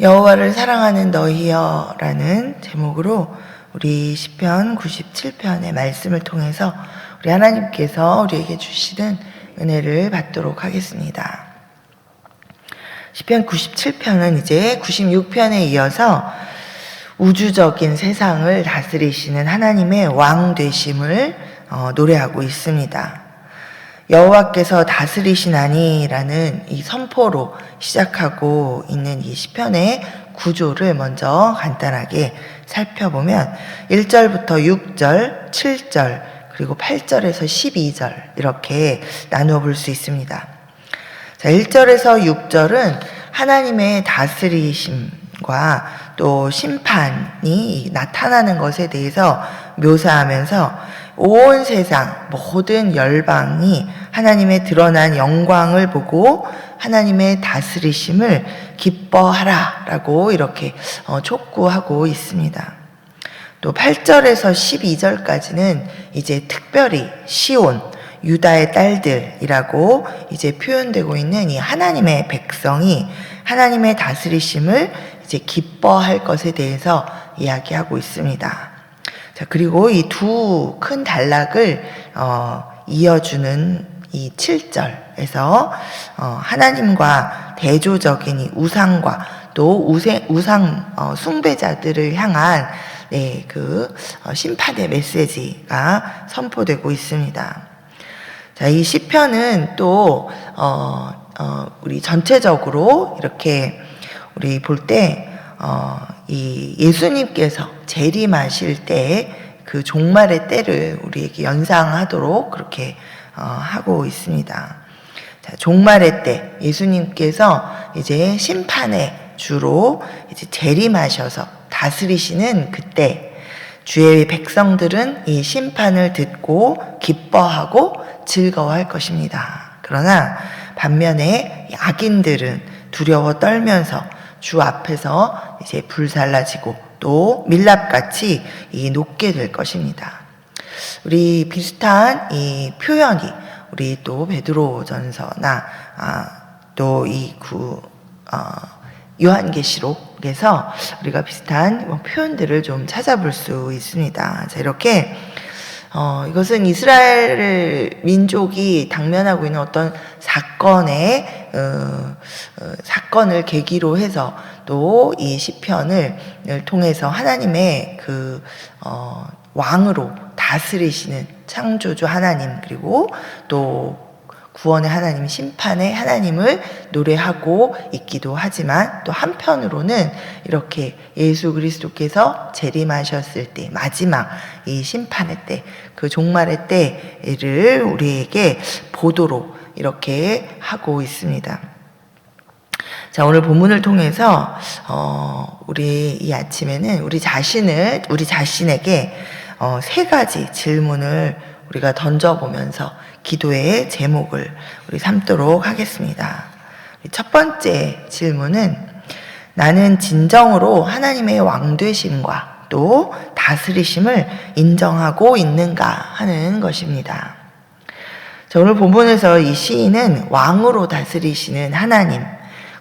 여호와를 사랑하는 너희여 라는 제목으로 우리 시편 97편의 말씀을 통해서 우리 하나님께서 우리에게 주시는 은혜를 받도록 하겠습니다. 시편 97편은 이제 96편에 이어서 우주적인 세상을 다스리시는 하나님의 왕 되심을 노래하고 있습니다. 여호와께서 다스리시나니라는 이 선포로 시작하고 있는 이 시편의 구조를 먼저 간단하게 살펴보면 1절부터 6절, 7절, 그리고 8절에서 12절 이렇게 나누어 볼 수 있습니다. 자, 1절에서 6절은 하나님의 다스리심과 또 심판이 나타나는 것에 대해서 묘사하면서 온 세상 모든 열방이 하나님의 드러난 영광을 보고 하나님의 다스리심을 기뻐하라 라고 이렇게 촉구하고 있습니다. 또 8절에서 12절까지는 이제 특별히 시온, 유다의 딸들이라고 이제 표현되고 있는 이 하나님의 백성이 하나님의 다스리심을 이제 기뻐할 것에 대해서 이야기하고 있습니다. 자, 그리고 이 두 큰 단락을 이어주는 이 7절에서 하나님과 대조적인 이 우상과 또 우상 숭배자들을 향한 그 심판의 메시지가 선포되고 있습니다. 자, 이 시편은 또 우리 전체적으로 이렇게 우리 볼 때 이 예수님께서 재림하실 때 그 종말의 때를 우리에게 연상하도록 그렇게 하고 있습니다. 자, 종말의 때 예수님께서 이제 심판의 주로 이제 재림하셔서 다스리시는 그때 주의 백성들은 이 심판을 듣고 기뻐하고 즐거워할 것입니다. 그러나 반면에 악인들은 두려워 떨면서 주 앞에서 이제 불살라지고 또 밀랍같이 녹게 될 것입니다. 우리 비슷한 이 표현이 우리 또 베드로전서나 또 이 요한계시록에서 우리가 비슷한 표현들을 좀 찾아볼 수 있습니다. 자, 이렇게 이것은 이스라엘 민족이 당면하고 있는 어떤 사건을 계기로 해서 또 이 시편을 통해서 하나님의 그 왕으로 다스리시는 창조주 하나님, 그리고 또 구원의 하나님, 심판의 하나님을 노래하고 있기도 하지만 또 한편으로는 이렇게 예수 그리스도께서 재림하셨을 때 마지막 이 심판의 때, 그 종말의 때를 우리에게 보도록 이렇게 하고 있습니다. 자, 오늘 본문을 통해서 우리 이 아침에는 우리 자신에게 세 가지 질문을 우리가 던져보면서 기도의 제목을 우리 삼도록 하겠습니다. 첫 번째 질문은 나는 진정으로 하나님의 왕되심과 또 다스리심을 인정하고 있는가 하는 것입니다. 자, 오늘 본문에서 이 시인은 왕으로 다스리시는 하나님,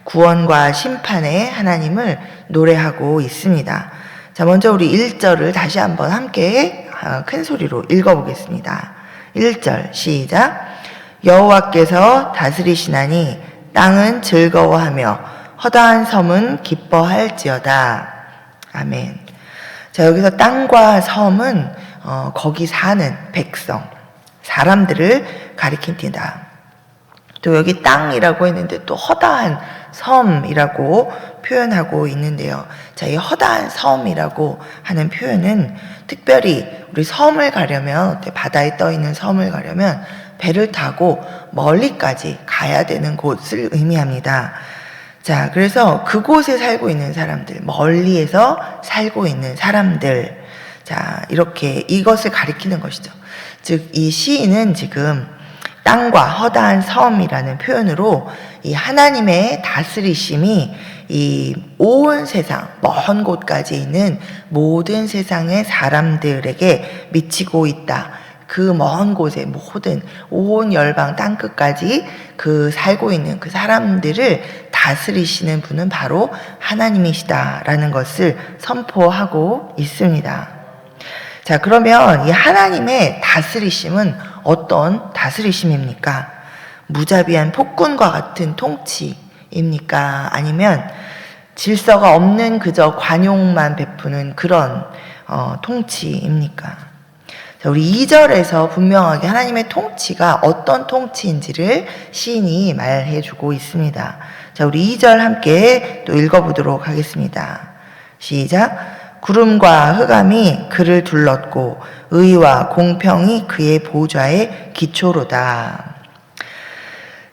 구원과 심판의 하나님을 노래하고 있습니다. 자, 먼저 우리 1절을 다시 한번 함께 큰 소리로 읽어보겠습니다. 1절 시작. 여호와께서 다스리시나니 땅은 즐거워하며 허다한 섬은 기뻐할지어다. 아멘. 자, 여기서 땅과 섬은 거기 사는 백성, 사람들을 가리킵니다. 또 여기 땅이라고 했는데 또 허다한 섬이라고 표현하고 있는데요. 자, 이 허다한 섬이라고 하는 표현은 특별히 우리 섬을 가려면, 바다에 떠 있는 섬을 가려면 배를 타고 멀리까지 가야 되는 곳을 의미합니다. 자, 그래서 그곳에 살고 있는 사람들, 멀리에서 살고 있는 사람들, 자, 이렇게 이것을 가리키는 것이죠. 즉, 이 시인은 지금 땅과 허다한 섬이라는 표현으로 이 하나님의 다스리심이 이 온 세상, 먼 곳까지 있는 모든 세상의 사람들에게 미치고 있다. 그 먼 곳에 모든 온 열방 땅끝까지 그 살고 있는 그 사람들을 다스리시는 분은 바로 하나님이시다라는 것을 선포하고 있습니다. 자, 그러면 이 하나님의 다스리심은 어떤 다스리심입니까? 무자비한 폭군과 같은 통치입니까? 아니면 질서가 없는 그저 관용만 베푸는 그런 통치입니까? 자, 우리 2절에서 분명하게 하나님의 통치가 어떤 통치인지를 시인이 말해주고 있습니다. 자, 우리 2절 함께 또 읽어보도록 하겠습니다. 시작. 구름과 흑암이 그를 둘렀고 의와 공평이 그의 보좌의 기초로다.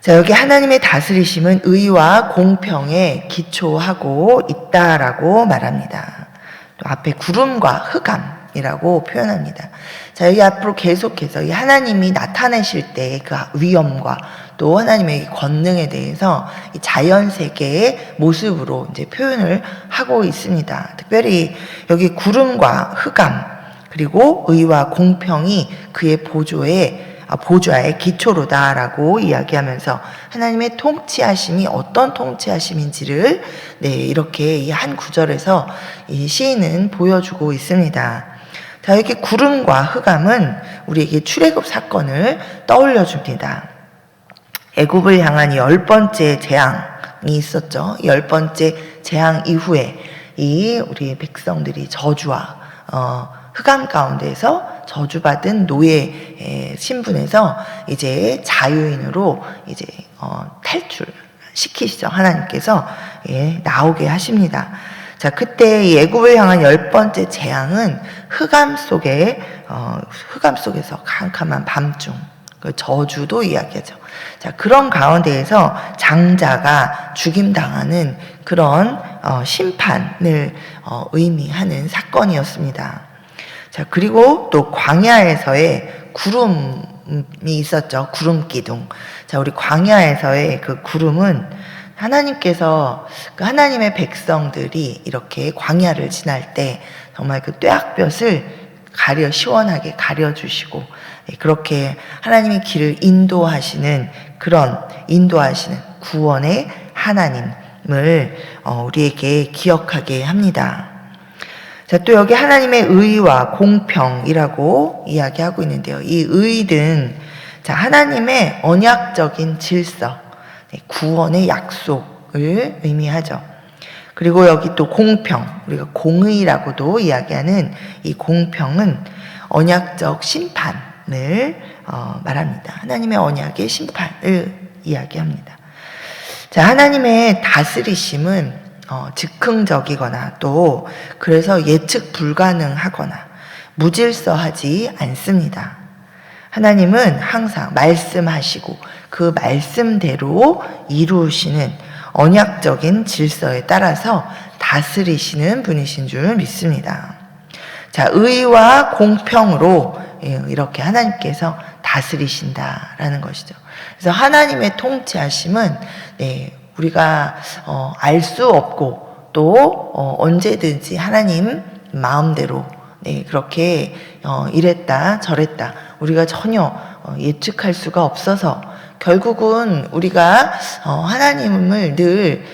자, 여기 하나님의 다스리심은 의와 공평에 기초하고 있다라고 말합니다. 또 앞에 구름과 흑암이라고 표현합니다. 자, 여기 앞으로 계속해서 이 하나님이 나타내실 때의 그 위엄과 또 하나님의 권능에 대해서 이 자연 세계의 모습으로 이제 표현을 하고 있습니다. 특별히 여기 구름과 흑암 그리고 의와 공평이 그의 보좌의 기초로다라고 이야기하면서 하나님의 통치하심이 어떤 통치하심인지를 이렇게 이 한 구절에서 이 시인은 보여주고 있습니다. 자, 여기 구름과 흑암은 우리에게 출애굽 사건을 떠올려 줍니다. 애굽을 향한 10번째 재앙이 있었죠. 10번째 재앙 이후에 이 우리 백성들이 저주와 흑암 가운데서 저주받은 노예 신분에서 이제 자유인으로 이제 탈출시키시죠. 하나님께서 나오게 하십니다. 자, 그때 이 애굽을 향한 10번째 재앙은 흑암 속에서 캄캄한 밤중 그 저주도 이야기하죠. 자, 그런 가운데에서 장자가 죽임당하는 그런 심판을 의미하는 사건이었습니다. 자, 그리고 또 광야에서의 구름이 있었죠. 구름 기둥. 자, 우리 광야에서의 그 구름은 하나님께서 그 하나님의 백성들이 이렇게 광야를 지날 때 정말 그 뙤약볕을 시원하게 가려주시고 그렇게 하나님의 길을 인도하시는 구원의 하나님을 우리에게 기억하게 합니다. 자, 또 여기 하나님의 의와 공평이라고 이야기하고 있는데요. 이 의는 자, 하나님의 언약적인 질서, 구원의 약속을 의미하죠. 그리고 여기 또 공평, 우리가 공의라고도 이야기하는 이 공평은 언약적 심판을 말합니다. 하나님의 언약의 심판을 이야기합니다. 자, 하나님의 다스리심은 즉흥적이거나 또 그래서 예측 불가능하거나 무질서하지 않습니다. 하나님은 항상 말씀하시고 그 말씀대로 이루시는 언약적인 질서에 따라서 다스리시는 분이신 줄 믿습니다. 자, 의와 공평으로 이렇게 하나님께서 다스리신다라는 것이죠. 그래서 하나님의 통치하심은 우리가 알 수 없고 또 언제든지 하나님 마음대로 그렇게 이랬다 저랬다 우리가 전혀 예측할 수가 없어서 결국은 우리가 하나님을 늘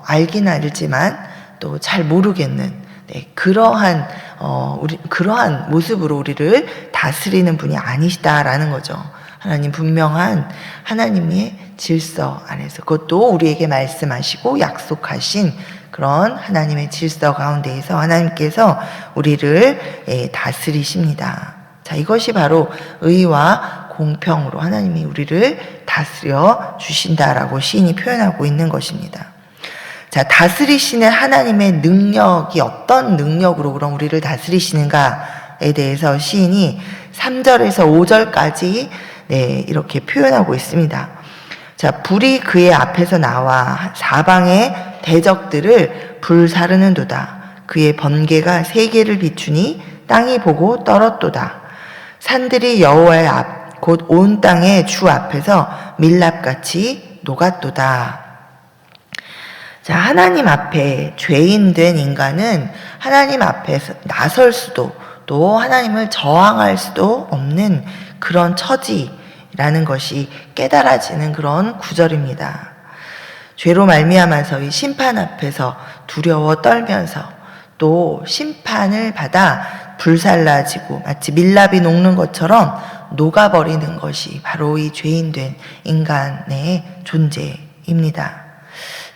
알긴 알지만 또 잘 모르겠는 그러한 모습으로 우리를 다스리는 분이 아니시다라는 거죠. 하나님 분명한 하나님의 질서 안에서 그것도 우리에게 말씀하시고 약속하신 그런 하나님의 질서 가운데에서 하나님께서 우리를 다스리십니다. 자, 이것이 바로 의와 공평으로 하나님이 우리를 다스려 주신다라고 시인이 표현하고 있는 것입니다. 자, 다스리시는 하나님의 능력이 어떤 능력으로 그럼 우리를 다스리시는가에 대해서 시인이 3절에서 5절까지 이렇게 표현하고 있습니다. 자, 불이 그의 앞에서 나와 사방의 대적들을 불사르는도다. 그의 번개가 세계를 비추니 땅이 보고 떨었도다. 산들이 여호와의 앞 곧 온 땅의 주 앞에서 밀랍같이 녹았도다. 자, 하나님 앞에 죄인 된 인간은 하나님 앞에서 나설 수도 또 하나님을 저항할 수도 없는 그런 처지라는 것이 깨달아지는 그런 구절입니다. 죄로 말미암아서 이 심판 앞에서 두려워 떨면서 또 심판을 받아 불살라지고 마치 밀랍이 녹는 것처럼 녹아버리는 것이 바로 이 죄인된 인간의 존재입니다.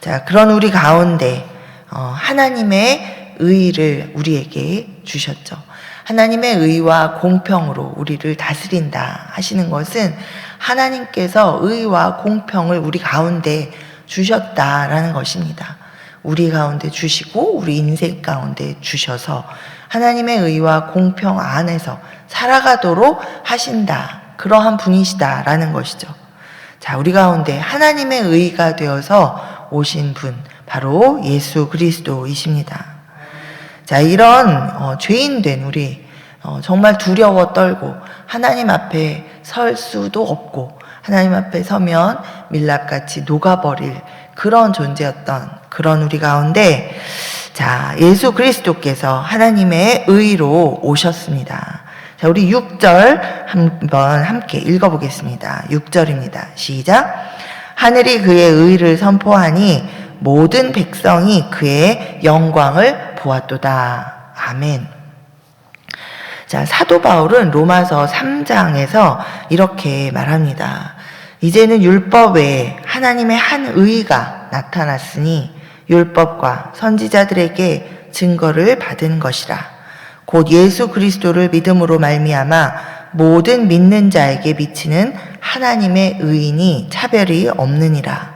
자, 그런 우리 가운데 하나님의 의를 우리에게 주셨죠. 하나님의 의와 공평으로 우리를 다스린다 하시는 것은 하나님께서 의와 공평을 우리 가운데 주셨다라는 것입니다. 우리 가운데 주시고 우리 인생 가운데 주셔서 하나님의 의와 공평 안에서 살아가도록 하신다. 그러한 분이시다라는 것이죠. 자, 우리 가운데 하나님의 의가 되어서 오신 분, 바로 예수 그리스도이십니다. 자, 이런 죄인된 우리 정말 두려워 떨고 하나님 앞에 설 수도 없고 하나님 앞에 서면 밀랍같이 녹아버릴 그런 존재였던 그런 우리 가운데 자, 예수 그리스도께서 하나님의 의로 오셨습니다. 자, 우리 6절 한번 함께 읽어보겠습니다. 6절입니다. 시작. 하늘이 그의 의를 선포하니 모든 백성이 그의 영광을 보았도다. 아멘. 자, 사도 바울은 로마서 3장에서 이렇게 말합니다. 이제는 율법 외에 하나님의 한 의가 나타났으니 율법과 선지자들에게 증거를 받은 것이라. 곧 예수 그리스도를 믿음으로 말미암아 모든 믿는 자에게 미치는 하나님의 의인이 차별이 없느니라.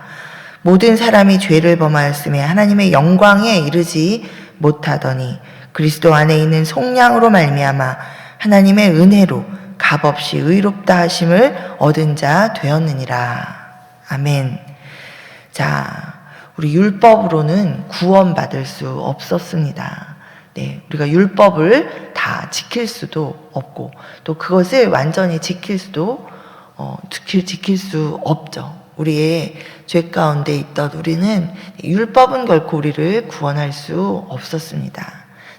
모든 사람이 죄를 범하였음에 하나님의 영광에 이르지 못하더니 그리스도 안에 있는 속량으로 말미암아 하나님의 은혜로 값없이 의롭다 하심을 얻은 자 되었느니라. 아멘. 자, 우리 율법으로는 구원받을 수 없었습니다. 네, 우리가 율법을 다 지킬 수도 없고 또 그것을 완전히 지킬 수 없죠. 우리의 죄 가운데 있던 우리는 율법은 결코 우리를 구원할 수 없었습니다.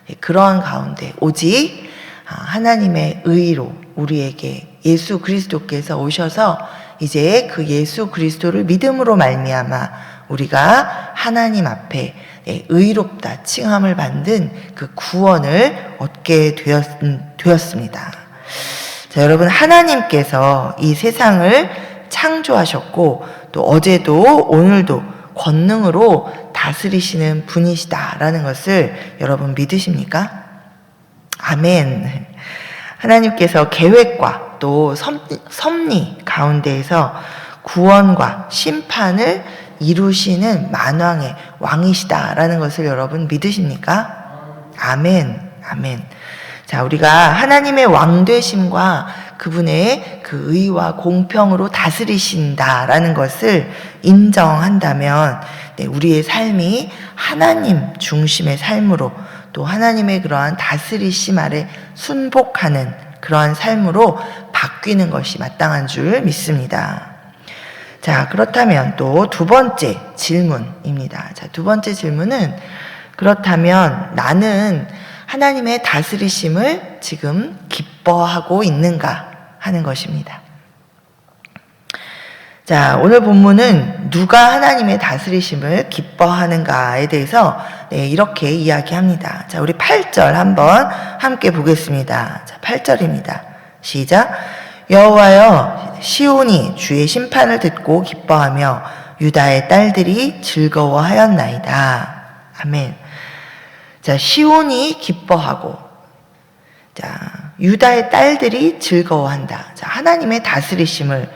네, 그러한 가운데 오직 하나님의 의로 우리에게 예수 그리스도께서 오셔서 이제 그 예수 그리스도를 믿음으로 말미암아 우리가 하나님 앞에 의롭다 칭함을 받는 그 구원을 얻게 되었습니다. 자, 여러분, 하나님께서 이 세상을 창조하셨고 또 어제도 오늘도 권능으로 다스리시는 분이시다라는 것을 여러분 믿으십니까? 아멘. 하나님께서 계획과 또 섭리 가운데에서 구원과 심판을 이루시는 만왕의 왕이시다라는 것을 여러분 믿으십니까? 아멘. 아멘. 자, 우리가 하나님의 왕되심과 그분의 그 의와 공평으로 다스리신다라는 것을 인정한다면 우리의 삶이 하나님 중심의 삶으로 또 하나님의 그러한 다스리심 아래 순복하는 그러한 삶으로 바뀌는 것이 마땅한 줄 믿습니다. 자, 그렇다면 또 두 번째 질문입니다. 자, 두 번째 질문은 그렇다면 나는 하나님의 다스리심을 지금 기뻐하고 있는가 하는 것입니다. 자, 오늘 본문은 누가 하나님의 다스리심을 기뻐하는가에 대해서 이렇게 이야기합니다. 자, 우리 8절 한번 함께 보겠습니다. 자, 8절입니다. 시작. 여호와여, 시온이 주의 심판을 듣고 기뻐하며 유다의 딸들이 즐거워하였나이다. 아멘. 자, 시온이 기뻐하고, 자, 유다의 딸들이 즐거워한다. 자, 하나님의 다스리심을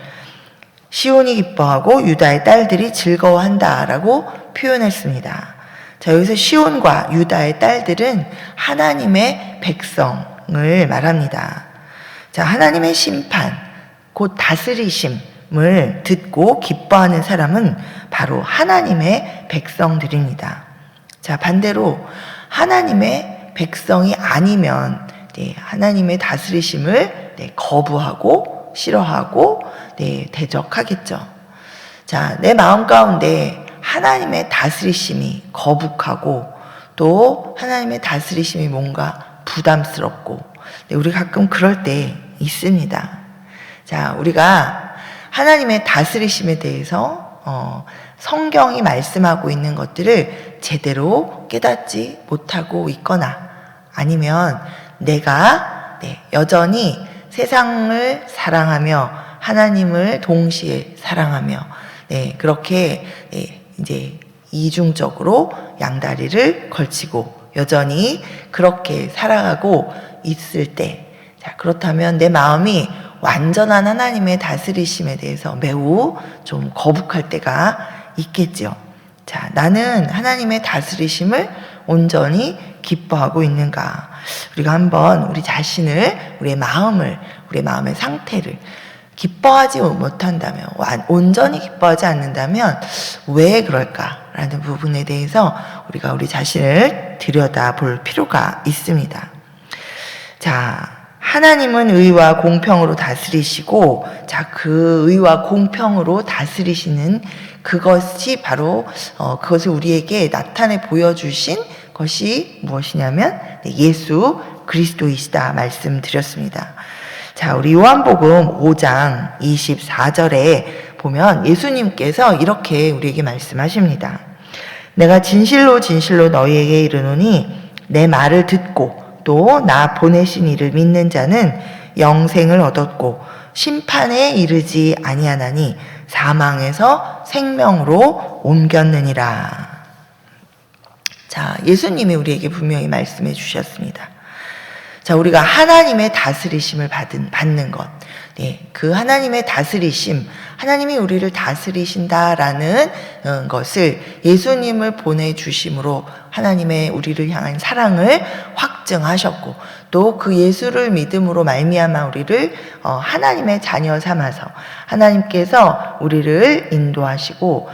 시온이 기뻐하고 유다의 딸들이 즐거워한다라고 표현했습니다. 자, 여기서 시온과 유다의 딸들은 하나님의 백성을 말합니다. 자, 하나님의 심판, 곧 다스리심을 듣고 기뻐하는 사람은 바로 하나님의 백성들입니다. 자, 반대로 하나님의 백성이 아니면 하나님의 다스리심을 거부하고 싫어하고 대적하겠죠. 자, 내 마음 가운데 하나님의 다스리심이 거북하고 또 하나님의 다스리심이 뭔가 부담스럽고 우리 가끔 그럴 때 있습니다. 자, 우리가 하나님의 다스리심에 대해서 성경이 말씀하고 있는 것들을 제대로 깨닫지 못하고 있거나 아니면 내가 여전히 세상을 사랑하며 하나님을 동시에 사랑하며 그렇게 이제 이중적으로 양다리를 걸치고 여전히 그렇게 살아가고 있을 때, 자, 그렇다면 내 마음이 완전한 하나님의 다스리심에 대해서 매우 좀 거북할 때가 있겠죠. 자, 나는 하나님의 다스리심을 온전히 기뻐하고 있는가? 우리가 한번 우리 자신을, 우리의 마음의 상태를 기뻐하지 못한다면, 온전히 기뻐하지 않는다면 왜 그럴까라는 부분에 대해서 우리가 우리 자신을 들여다볼 필요가 있습니다. 자, 하나님은 의와 공평으로 다스리시고, 자, 그 의와 공평으로 다스리시는 그것이 바로 그것을 우리에게 나타내 보여주신 것이 무엇이냐면 예수 그리스도이시다 말씀드렸습니다. 자, 우리 요한복음 5장 24절에 보면 예수님께서 이렇게 우리에게 말씀하십니다. 내가 진실로 진실로 너희에게 이르노니 내 말을 듣고 또 나 보내신 이를 믿는 자는 영생을 얻었고 심판에 이르지 아니하나니 사망에서 생명으로 옮겼느니라. 자, 예수님이 우리에게 분명히 말씀해 주셨습니다. 자, 우리가 하나님의 다스리심을 받는 것. 그 하나님의 다스리심, 하나님이 우리를 다스리신다라는 것을 예수님을 보내주심으로 하나님의 우리를 향한 사랑을 확증하셨고, 또 그 예수를 믿음으로 말미암아 우리를 하나님의 자녀 삼아서 하나님께서 우리를 인도하시고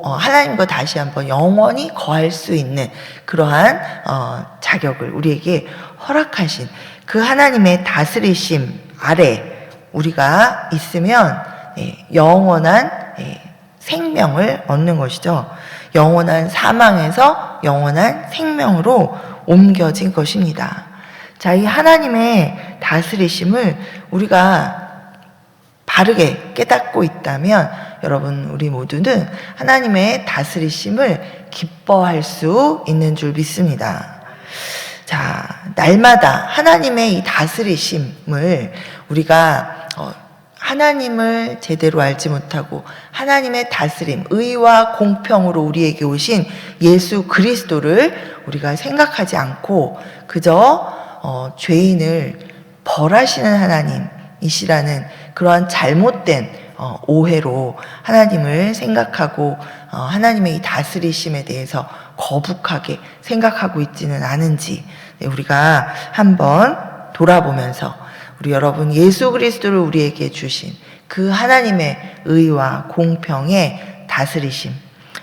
하나님과 다시 한번 영원히 거할 수 있는 그러한 자격을 우리에게 허락하신 그 하나님의 다스리심 아래 우리가 있으면 영원한 생명을 얻는 것이죠. 영원한 사망에서 영원한 생명으로 옮겨진 것입니다. 자, 이 하나님의 다스리심을 우리가 바르게 깨닫고 있다면 여러분, 우리 모두는 하나님의 다스리심을 기뻐할 수 있는 줄 믿습니다. 자, 날마다 하나님의 이 다스리심을 우리가 하나님을 제대로 알지 못하고 하나님의 다스림, 의와 공평으로 우리에게 오신 예수 그리스도를 우리가 생각하지 않고 그저 죄인을 벌하시는 하나님이시라는 그러한 잘못된 오해로 하나님을 생각하고 하나님의 이 다스리심에 대해서 거북하게 생각하고 있지는 않은지 우리가 한번 돌아보면서 우리 여러분 예수 그리스도를 우리에게 주신 그 하나님의 의와 공평의 다스리심,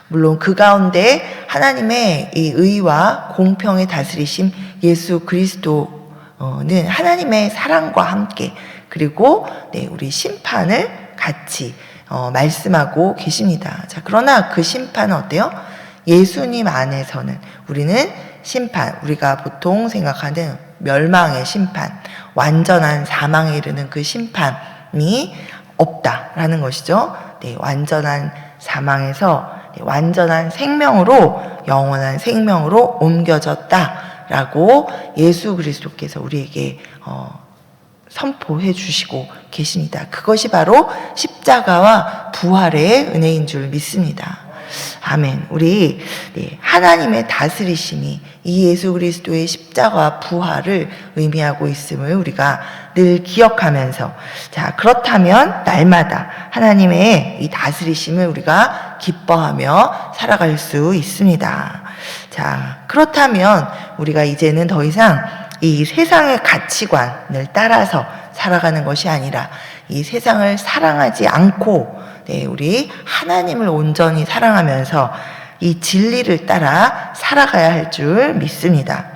물론 그 가운데 하나님의 이 의와 공평의 다스리심 예수 그리스도는 하나님의 사랑과 함께 그리고 우리 심판을 같이 말씀하고 계십니다. 자, 그러나 그 심판은 어때요? 예수님 안에서는 우리는 심판, 우리가 보통 생각하는 멸망의 심판, 완전한 사망에 이르는 그 심판이 없다라는 것이죠. 완전한 사망에서 완전한 생명으로, 영원한 생명으로 옮겨졌다라고 예수 그리스도께서 우리에게 선포해 주시고 계십니다. 그것이 바로 십자가와 부활의 은혜인 줄 믿습니다. 아멘. 우리 하나님의 다스리심이 이 예수 그리스도의 십자가와 부활을 의미하고 있음을 우리가 늘 기억하면서, 자, 그렇다면 날마다 하나님의 이 다스리심을 우리가 기뻐하며 살아갈 수 있습니다. 자, 그렇다면 우리가 이제는 더 이상 이 세상의 가치관을 따라서 살아가는 것이 아니라 이 세상을 사랑하지 않고 우리 하나님을 온전히 사랑하면서 이 진리를 따라 살아가야 할 줄 믿습니다.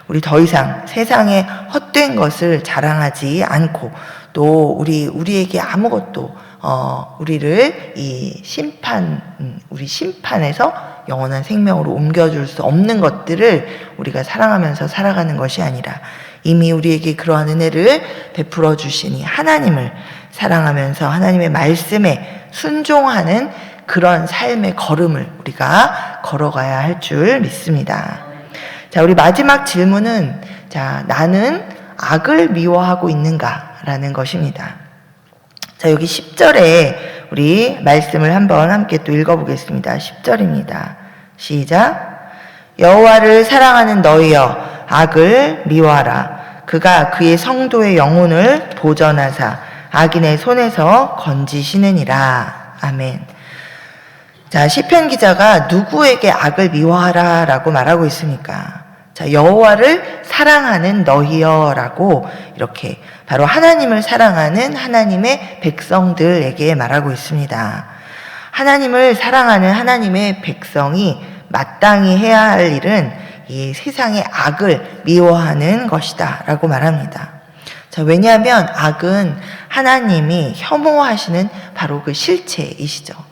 우리 더 이상 세상의 헛된 것을 자랑하지 않고 또 우리에게 아무것도 우리를 우리 심판에서 영원한 생명으로 옮겨줄 수 없는 것들을 우리가 사랑하면서 살아가는 것이 아니라 이미 우리에게 그러한 은혜를 베풀어 주시니 하나님을 사랑하면서 하나님의 말씀에 순종하는 그런 삶의 걸음을 우리가 걸어가야 할 줄 믿습니다. 자, 우리 마지막 질문은, 자, 나는 악을 미워하고 있는가? 라는 것입니다. 자, 여기 10절에 우리 말씀을 한번 함께 또 읽어보겠습니다. 10절입니다. 시작. 여호와를 사랑하는 너희여, 악을 미워하라. 그가 그의 성도의 영혼을 보전하사 악인의 손에서 건지시느니라. 아멘. 자, 시편 기자가 누구에게 악을 미워하라 라고 말하고 있습니까? 자, 여호와를 사랑하는 너희여라고 이렇게 바로 하나님을 사랑하는 하나님의 백성들에게 말하고 있습니다. 하나님을 사랑하는 하나님의 백성이 마땅히 해야 할 일은 이 세상의 악을 미워하는 것이다 라고 말합니다. 자, 왜냐하면 악은 하나님이 혐오하시는 바로 그 실체이시죠.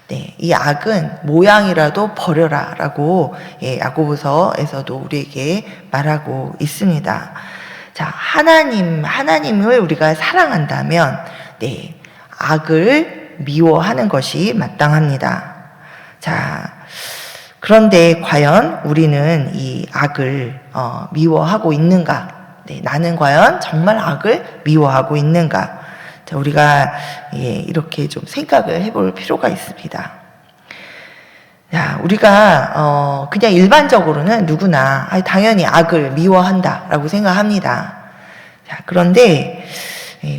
네, 이 악은 모양이라도 버려라 라고 야고보서에서도 우리에게 말하고 있습니다. 자, 하나님을 우리가 사랑한다면, 네, 악을 미워하는 것이 마땅합니다. 자, 그런데 과연 우리는 이 악을 미워하고 있는가? 네, 나는 과연 정말 악을 미워하고 있는가? 자, 우리가 이렇게 좀 생각을 해볼 필요가 있습니다. 자, 우리가 그냥 일반적으로는 누구나 당연히 악을 미워한다라고 생각합니다. 자, 그런데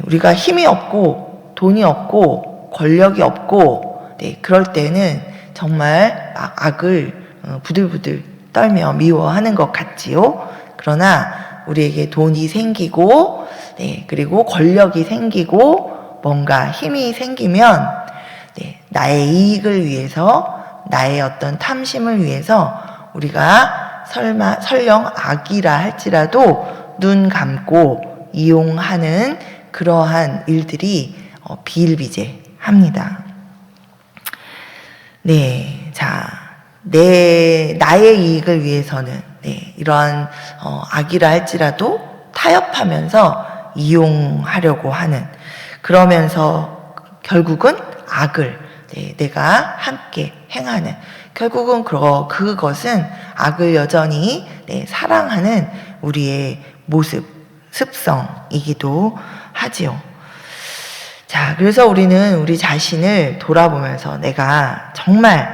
우리가 힘이 없고 돈이 없고 권력이 없고, 네, 그럴 때는 정말 악을 부들부들 떨며 미워하는 것 같지요. 그러나 우리에게 돈이 생기고, 네, 그리고 권력이 생기고 뭔가 힘이 생기면, 네, 나의 이익을 위해서, 나의 어떤 탐심을 위해서 우리가 설령 악이라 할지라도 눈 감고 이용하는 그러한 일들이 비일비재합니다. 네, 자, 나의 이익을 위해서는, 네, 이러한 악이라 할지라도 타협하면서 이용하려고 하는, 그러면서 결국은 악을, 네, 내가 함께 행하는, 결국은 그것은 악을 여전히, 네, 사랑하는 우리의 모습, 습성이기도 하지요. 자, 그래서 우리는 우리 자신을 돌아보면서 내가 정말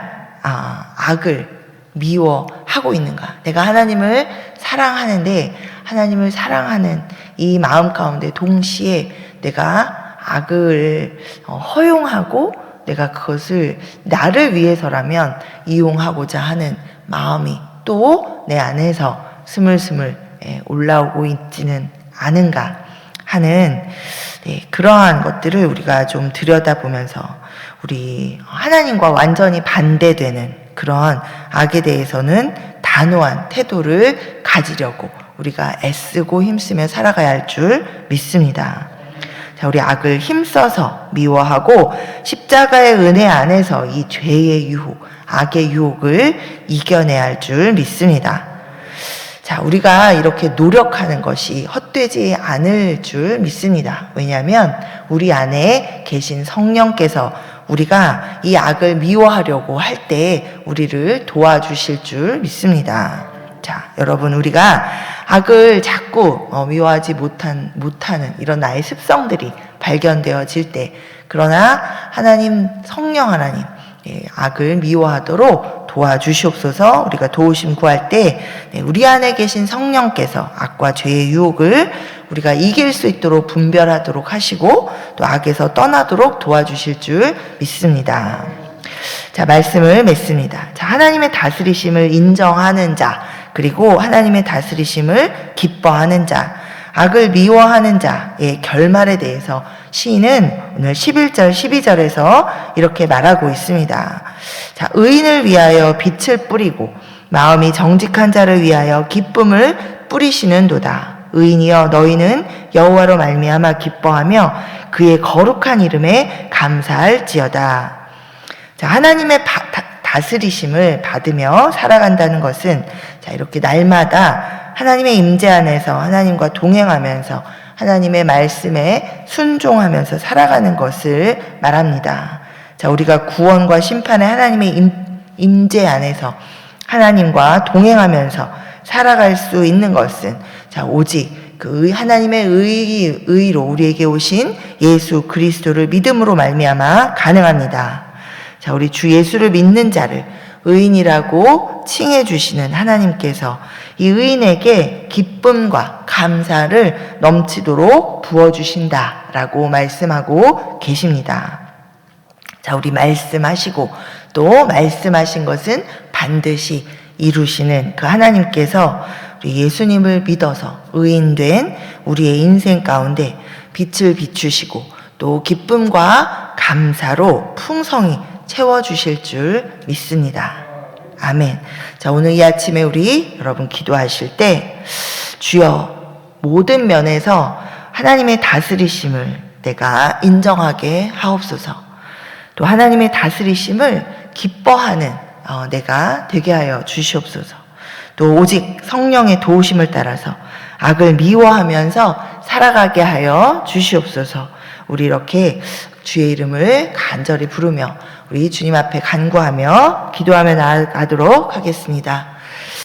악을 미워하고 있는가? 내가 하나님을 사랑하는데 하나님을 사랑하는 이 마음 가운데 동시에 내가 악을 허용하고 내가 그것을 나를 위해서라면 이용하고자 하는 마음이 또 내 안에서 스물스물 올라오고 있지는 않은가 하는, 네, 그러한 것들을 우리가 좀 들여다보면서 우리 하나님과 완전히 반대되는 그런 악에 대해서는 단호한 태도를 가지려고 우리가 애쓰고 힘쓰며 살아가야 할 줄 믿습니다. 자, 우리 악을 힘써서 미워하고 십자가의 은혜 안에서 이 죄의 유혹, 악의 유혹을 이겨내야 할 줄 믿습니다. 자, 우리가 이렇게 노력하는 것이 헛되지 않을 줄 믿습니다. 왜냐하면 우리 안에 계신 성령께서 우리가 이 악을 미워하려고 할 때 우리를 도와주실 줄 믿습니다. 자, 여러분, 우리가 악을 자꾸 미워하지 못하는 이런 나의 습성들이 발견되어질 때, 그러나 하나님, 성령 하나님, 악을 미워하도록 도와주시옵소서. 우리가 도우심 구할 때 우리 안에 계신 성령께서 악과 죄의 유혹을 우리가 이길 수 있도록 분별하도록 하시고 또 악에서 떠나도록 도와주실 줄 믿습니다. 자, 말씀을 맺습니다. 자, 하나님의 다스리심을 인정하는 자, 그리고 하나님의 다스리심을 기뻐하는 자, 악을 미워하는 자의 결말에 대해서 시인은 오늘 11절, 12절에서 이렇게 말하고 있습니다. 자, 의인을 위하여 빛을 뿌리고 마음이 정직한 자를 위하여 기쁨을 뿌리시는도다. 의인이여, 너희는 여호와로 말미암아 기뻐하며 그의 거룩한 이름에 감사할지어다. 자, 하나님의 다스리심을 받으며 살아간다는 것은, 자, 이렇게 날마다 하나님의 임재 안에서 하나님과 동행하면서 하나님의 말씀에 순종하면서 살아가는 것을 말합니다. 자, 우리가 구원과 심판의 하나님의 임재 안에서 하나님과 동행하면서 살아갈 수 있는 것은 자, 오직 그 하나님의 의로 우리에게 오신 예수 그리스도를 믿음으로 말미암아 가능합니다. 자, 우리 주 예수를 믿는 자를 의인이라고 칭해 주시는 하나님께서 이 의인에게 기쁨과 감사를 넘치도록 부어주신다라고 말씀하고 계십니다. 자, 우리 말씀하시고 또 말씀하신 것은 반드시 이루시는 그 하나님께서 우리 예수님을 믿어서 의인된 우리의 인생 가운데 빛을 비추시고 또 기쁨과 감사로 풍성히 채워주실 줄 믿습니다. 아멘. 자, 오늘 이 아침에 우리 여러분 기도하실 때 주여 모든 면에서 하나님의 다스리심을 내가 인정하게 하옵소서. 또 하나님의 다스리심을 기뻐하는 내가 되게 하여 주시옵소서. 또 오직 성령의 도우심을 따라서 악을 미워하면서 살아가게 하여 주시옵소서. 우리 이렇게 주의 이름을 간절히 부르며 우리 주님 앞에 간구하며 기도하며 나아가도록 하겠습니다.